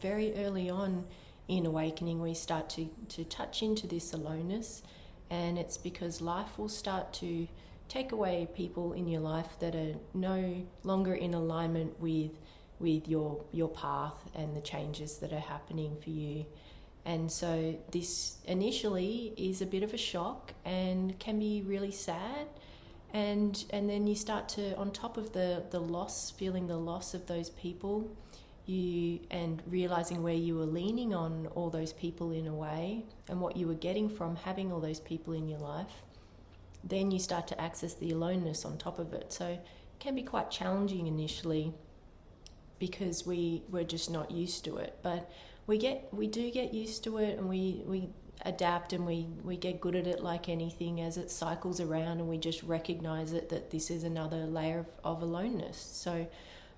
very early on in awakening, we start to touch into this aloneness, and it's because life will start to take away people in your life that are no longer in alignment with your path and the changes that are happening for you. And so this initially is a bit of a shock and can be really sad. And then you start to, on top of the loss, feeling the loss of those people, and realizing where you were leaning on all those people in a way and what you were getting from having all those people in your life, then you start to access the aloneness on top of it. So it can be quite challenging initially because we're just not used to it. But we do get used to it, and we adapt, and we get good at it like anything as it cycles around, and we just recognize it, that this is another layer of aloneness. So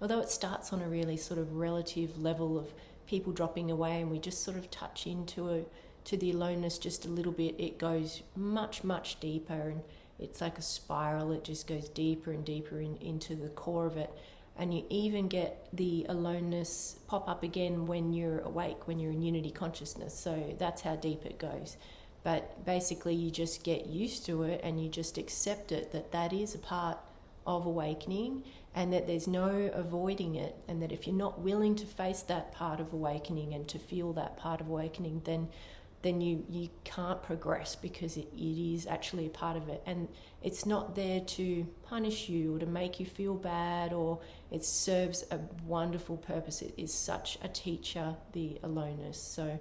although it starts on a really sort of relative level of people dropping away and we just sort of touch into the aloneness just a little bit, it goes much, much deeper, and it's like a spiral. It just goes deeper and deeper into the core of it. And you even get the aloneness pop up again when you're awake, when you're in unity consciousness. So that's how deep it goes. But basically you just get used to it, and you just accept it, that is a part of awakening, and that there's no avoiding it, and that if you're not willing to face that part of awakening and to feel that part of awakening, then you can't progress, because it is actually a part of it. And it's not there to punish you or to make you feel bad, or it serves a wonderful purpose. It is such a teacher, the aloneness. So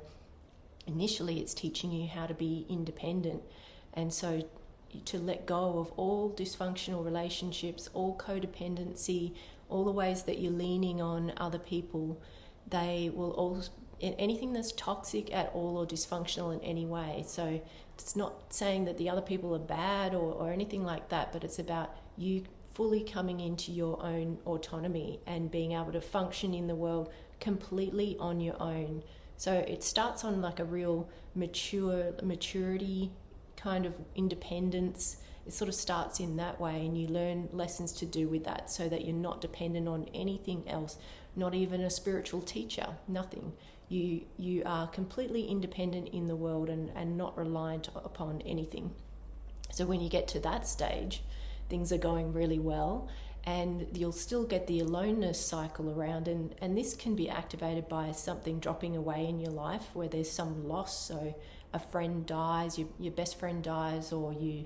initially it's teaching you how to be independent, and so to let go of all dysfunctional relationships, all codependency, all the ways that you're leaning on other people. They will all, anything that's toxic at all or dysfunctional in any way. So it's not saying that the other people are bad or anything like that, but it's about you fully coming into your own autonomy and being able to function in the world completely on your own. So it starts on like a real maturity kind of independence. It sort of starts in that way, and you learn lessons to do with that, so that you're not dependent on anything else, not even a spiritual teacher, nothing. You are completely independent in the world and not reliant upon anything. So when you get to that stage, things are going really well, and you'll still get the aloneness cycle around, and this can be activated by something dropping away in your life where there's some loss. So a friend dies, your best friend dies, or you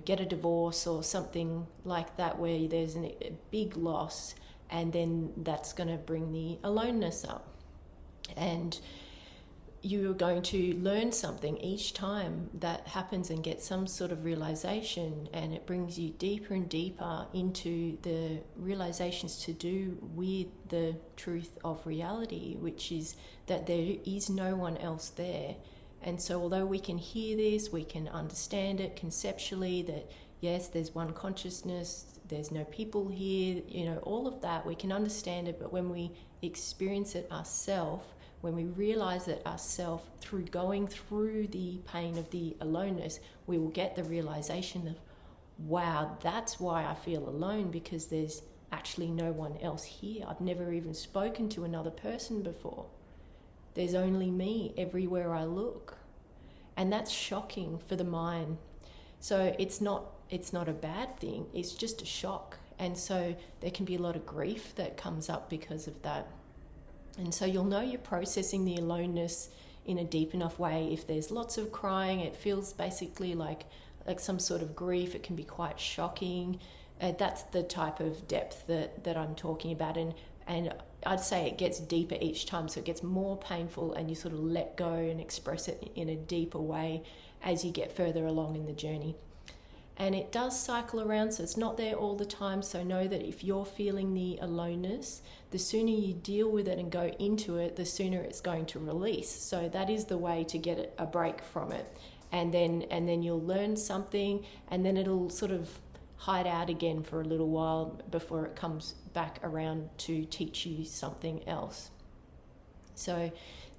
get a divorce or something like that, where there's a big loss, and then that's going to bring the aloneness up. And you're going to learn something each time that happens and get some sort of realization, and it brings you deeper and deeper into the realizations to do with the truth of reality, which is that there is no one else there. And so although we can hear this, we can understand it conceptually, that yes, there's one consciousness, there's no people here, all of that, we can understand it. But when we experience it ourselves, when we realize it ourselves through going through the pain of the aloneness, we will get the realization of, wow, that's why I feel alone, because there's actually no one else here. I've never even spoken to another person before. There's only me everywhere I look. And that's shocking for the mind. So it's not a bad thing, it's just a shock. And so there can be a lot of grief that comes up because of that. And so you'll know you're processing the aloneness in a deep enough way. If there's lots of crying, it feels basically like some sort of grief. It can be quite shocking. That's the type of depth that I'm talking about. And I'd say it gets deeper each time, so it gets more painful, and you sort of let go and express it in a deeper way as you get further along in the journey. And it does cycle around, so it's not there all the time. So know that if you're feeling the aloneness, the sooner you deal with it and go into it, the sooner it's going to release. So that is the way to get a break from it. And then you'll learn something, and then it'll sort of hide out again for a little while before it comes back around to teach you something else. So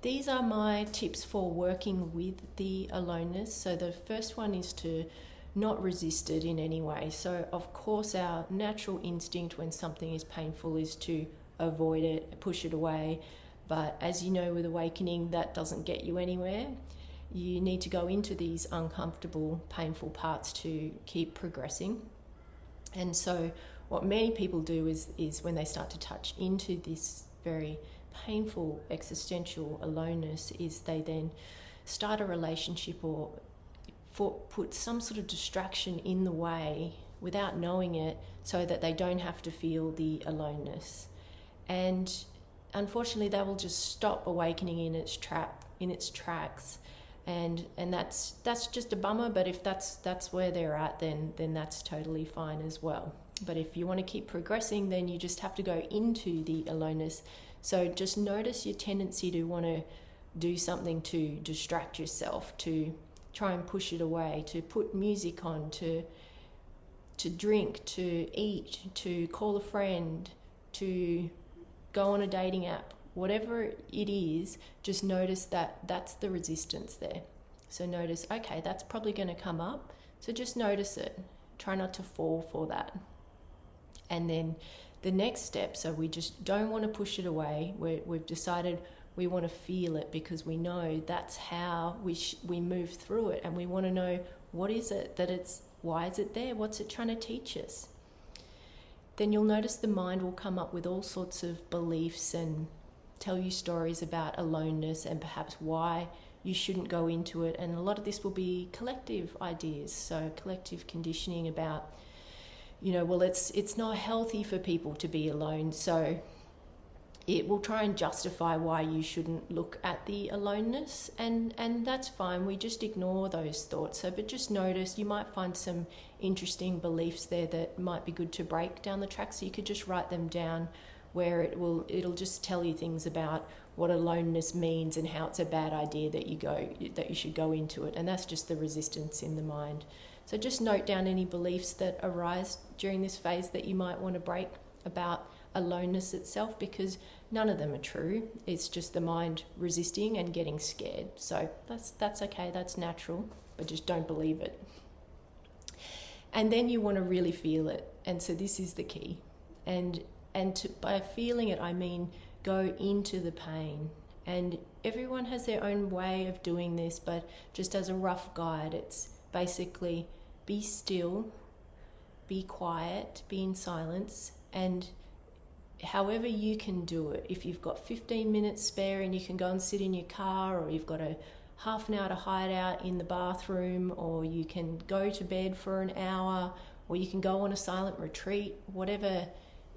these are my tips for working with the aloneness. So the first one is to not resist it in any way. So of course our natural instinct when something is painful is to avoid it, push it away. But as you know, with awakening, that doesn't get you anywhere. You need to go into these uncomfortable, painful parts to keep progressing. And so what many people do is when they start to touch into this very painful existential aloneness, is they then start a relationship or put some sort of distraction in the way without knowing it, so that they don't have to feel the aloneness. And unfortunately, that will just stop awakening in its tracks. And that's just a bummer, but if that's where they're at, then that's totally fine as well. But if you want to keep progressing, then you just have to go into the aloneness. So just notice your tendency to want to do something to distract yourself, to try and push it away, to put music on, to drink, to eat, to call a friend, to go on a dating app. Whatever it is, just notice that that's the resistance there. So notice, okay, that's probably going to come up. So just notice it. Try not to fall for that. And then the next step, so we just don't want to push it away. We've decided we want to feel it, because we know that's how we move through it. And we want to know, what is it why is it there? What's it trying to teach us? Then you'll notice the mind will come up with all sorts of beliefs and tell you stories about aloneness and perhaps why you shouldn't go into it. And a lot of this will be collective ideas, so collective conditioning about, well, it's not healthy for people to be alone, so it will try and justify why you shouldn't look at the aloneness, and that's fine. We just ignore those thoughts. But just notice, you might find some interesting beliefs there that might be good to break down the track. So you could just write them down, where it'll just tell you things about what aloneness means and how it's a bad idea that you should go into it. And that's just the resistance in the mind. So just note down any beliefs that arise during this phase that you might want to break about aloneness itself, because none of them are true. It's just the mind resisting and getting scared. So that's okay, that's natural, but just don't believe it. And then you want to really feel it. And so this is the key. And by feeling it, I mean go into the pain. And everyone has their own way of doing this, but just as a rough guide, it's basically be still, be quiet, be in silence, and however you can do it. If you've got 15 minutes spare and you can go and sit in your car, or you've got a half an hour to hide out in the bathroom, or you can go to bed for an hour, or you can go on a silent retreat, whatever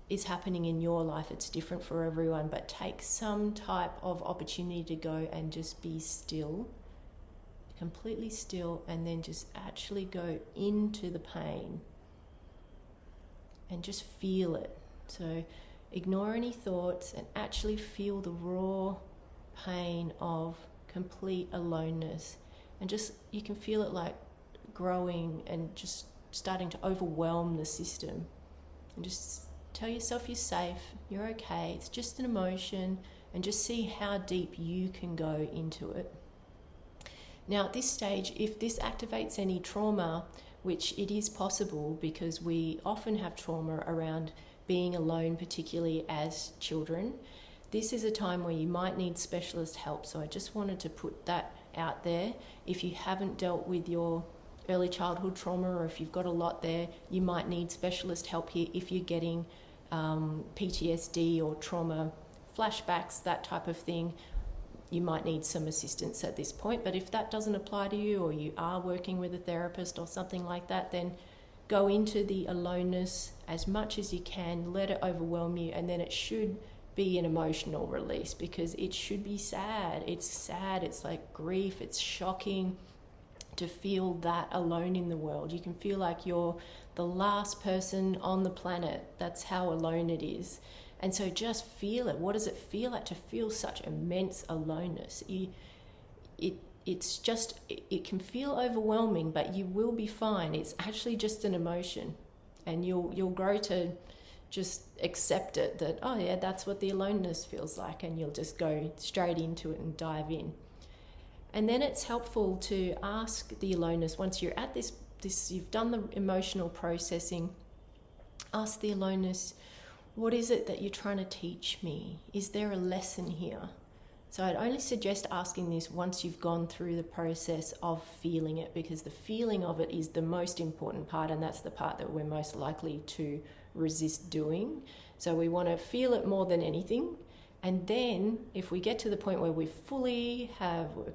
is happening in your life, it's different for everyone, but take some type of opportunity to go and just be still, completely still, and then just actually go into the pain and just feel it. So ignore any thoughts and actually feel the raw pain of complete aloneness. And just, you can feel it like growing and just starting to overwhelm the system. And just tell yourself you're safe, you're okay, it's just an emotion, and just see how deep you can go into it. Now at this stage, if this activates any trauma, which it is possible because we often have trauma around being alone, particularly as children, this is a time where you might need specialist help. So I just wanted to put that out there. If you haven't dealt with your early childhood trauma, or if you've got a lot there, you might need specialist help here. If you're getting PTSD or trauma flashbacks, that type of thing, you might need some assistance at this point. But if that doesn't apply to you, or you are working with a therapist or something like that, then go into the aloneness as much as you can, let it overwhelm you, and then it should be an emotional release, because it should be sad. It's like grief, it's shocking to feel that alone in the world. You can feel like you're the last person on the planet. That's how alone it is. And so just feel it. What does it feel like to feel such immense aloneness? It can feel overwhelming, but you will be fine. It's actually just an emotion, and you'll grow to just accept it, that, oh yeah, that's what the aloneness feels like, and you'll just go straight into it and dive in. And then it's helpful to ask the aloneness, once you're at this you've done the emotional processing, ask the aloneness, what is it that you're trying to teach me? Is there a lesson here? So I'd only suggest asking this once you've gone through the process of feeling it, because the feeling of it is the most important part, and that's the part that we're most likely to resist doing. So we want to feel it more than anything. And then if we get to the point where we're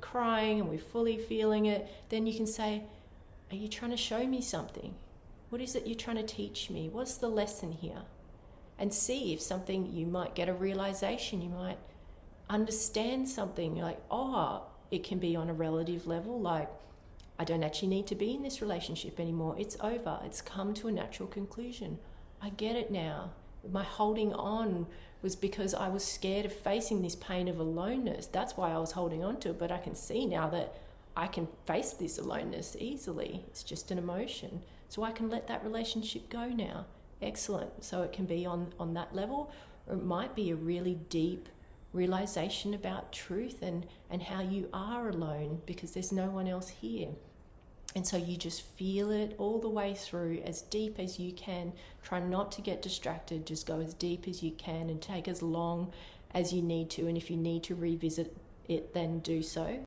crying and we're fully feeling it, then you can say, are you trying to show me something? What is it you're trying to teach me? What's the lesson here? And see if something, you might get a realization, you might understand something like, oh, it can be on a relative level, like, I don't actually need to be in this relationship anymore. It's over. It's come to a natural conclusion. I get it now. My holding on was because I was scared of facing this pain of aloneness. That's why I was holding on to it. But I can see now that I can face this aloneness easily. It's just an emotion. So I can let that relationship go now. Excellent. So it can be on that level, or it might be a really deep realization about truth and how you are alone because there's no one else here. And so you just feel it all the way through, as deep as you can. Try not to get distracted. Just go as deep as you can and take as long as you need to. And if you need to revisit it, then do so.